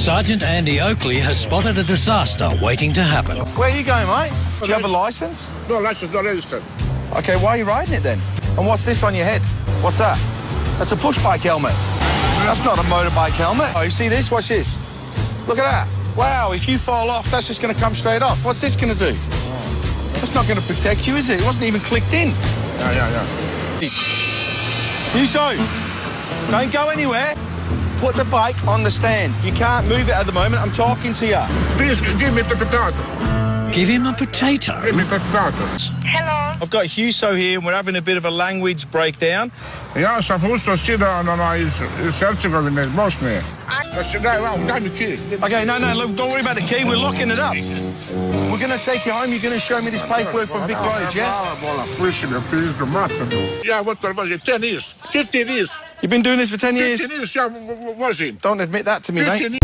Sergeant Andy Oakley has spotted a disaster waiting to happen. Where are you going, mate? Do you have a licence? No licence, not registered. OK, why are you riding it then? And what's this on your head? What's that? That's a push bike helmet. That's not a motorbike helmet. Oh, you see this? Watch this. Look at that. Wow, if you fall off, that's just going to come straight off. What's this going to do? That's not going to protect you, is it? It wasn't even clicked in. Yeah. Huso, don't go anywhere. Put the bike on the stand. You can't move it at the moment. I'm talking to you. Please, give me the potato. Give him a potato. Give me the potato. Hello. I've got Huso here and we're having a bit of a language breakdown. Ja sam Huso sida iz Hercegovine, iz Bosne. Daj mi key. Okay, no, look, don't worry about the key. We're locking it up. We're going to take you home. You're going to show me this paperwork from Vic Roads, yeah? Ja, what was it? 10 years. 15 years. You've been doing this for 10 years? 15 years, ja, was it? Don't admit that to me, mate.